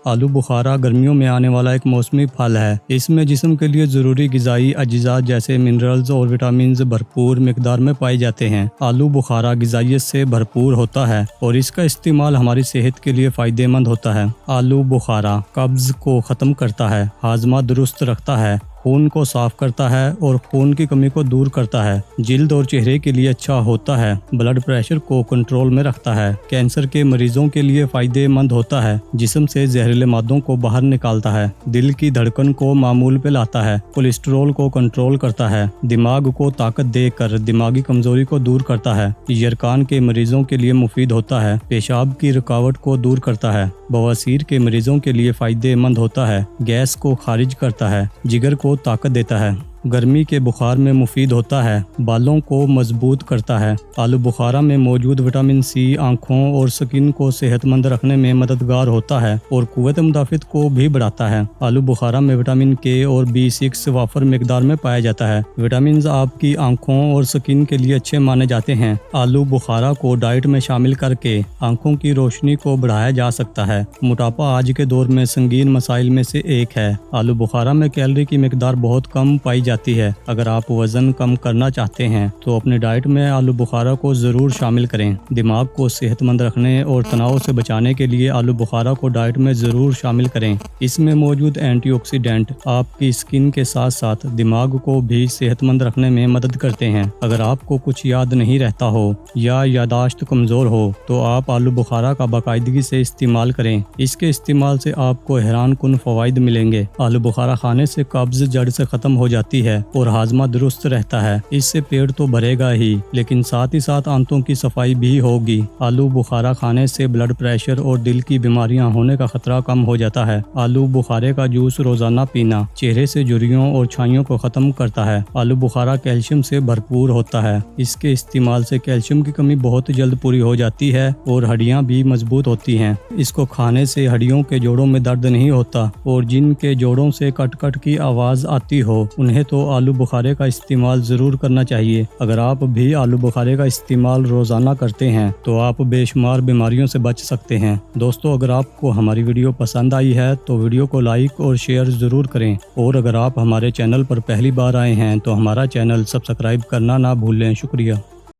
आलू बुखारा गर्मियों में आने वाला एक मौसमी फल है। इसमें जिस्म के लिए ज़रूरी ग़िज़ाई अज्जा जैसे मिनरल्स और विटामिन भरपूर मिकदार में पाए जाते हैं। आलू बुखारा ग़िज़ाइयत से भरपूर होता है और इसका इस्तेमाल हमारी सेहत के लिए फ़ायदेमंद होता है। आलू बुखारा कब्ज़ को ख़त्म करता है, हाजमा दुरुस्त रखता है, खून को साफ करता है और खून की कमी को दूर करता है। जिल्द और चेहरे के लिए अच्छा होता है, ब्लड प्रेशर को कंट्रोल में रखता है, कैंसर के मरीजों के लिए फ़ायदेमंद होता है, जिस्म से जहरीले मादों को बाहर निकालता है, दिल की धड़कन को मामूल पे लाता है, कोलेस्ट्रॉल को कंट्रोल करता है, दिमाग को ताकत देकर दिमागी कमजोरी को दूर करता है, यरकान के मरीजों के लिए मुफीद होता है, पेशाब की रुकावट को दूर करता है, बवासीर के मरीजों के लिए फ़ायदेमंद होता है, गैस को खारिज करता है, जिगर को ताकत देता है, गर्मी के बुखार में मुफीद होता है, बालों को मजबूत करता है। आलू बुखारा में मौजूद विटामिन सी आँखों और स्किन को सेहतमंद रखने में मददगार होता है और कुव्वत मुदाफ़त को भी बढ़ाता है। आलू बुखारा में विटामिन के और B6 वाफर मिकदार में पाया जाता है। विटामिन आपकी आँखों और स्किन के लिए अच्छे माने जाते हैं। आलू बुखारा को डाइट में शामिल करके आँखों की रोशनी को बढ़ाया जा सकता है। मोटापा आज के दौर में संगीन मसाइल में से एक है। आलू बुखारा में कैलोरी की मिकदार बहुत कम पाई जाती है। अगर आप वजन कम करना चाहते हैं तो अपने डाइट में आलू बुखारा को ज़रूर शामिल करें। दिमाग को सेहतमंद रखने और तनाव से बचाने के लिए आलू बुखारा को डाइट में ज़रूर शामिल करें। इसमें मौजूद एंटीऑक्सीडेंट आपकी स्किन के साथ साथ दिमाग को भी सेहतमंद रखने में मदद करते हैं। अगर आपको कुछ याद नहीं रहता हो या यादाश्त कमज़ोर हो तो आप आलू बुखारा का बाकायदगी से इस्तेमाल करें। इसके इस्तेमाल से आपको हैरान कुन फ़वाइद मिलेंगे। आलू बुखारा खाने से कब्ज़ जड़ से ख़त्म हो जाती है और हाजमा दुरुस्त रहता है। इससे पेट तो भरेगा ही लेकिन साथ ही साथ आंतों की सफाई भी होगी। आलू बुखारा खाने से ब्लड प्रेशर और दिल की बीमारियां होने का खतरा कम हो जाता है। आलू बुखारे का जूस रोजाना पीना चेहरे से झुर्रियों और छाइयों को खत्म करता है। आलू बुखारा कैल्शियम से भरपूर होता है। इसके इस्तेमाल से कैल्शियम की कमी बहुत जल्द पूरी हो जाती है और हड्डियां भी मजबूत होती हैं। इसको खाने से हड्डियों के जोड़ों में दर्द नहीं होता और जिनके जोड़ों से कट कट की आवाज़ आती हो उन्हें तो आलू बुखारे का इस्तेमाल ज़रूर करना चाहिए। अगर आप भी आलू बुखारे का इस्तेमाल रोज़ाना करते हैं तो आप बेशुमार बीमारियों से बच सकते हैं। दोस्तों, अगर आपको हमारी वीडियो पसंद आई है तो वीडियो को लाइक और शेयर ज़रूर करें और अगर आप हमारे चैनल पर पहली बार आए हैं तो हमारा चैनल सब्सक्राइब करना ना भूलें। शुक्रिया।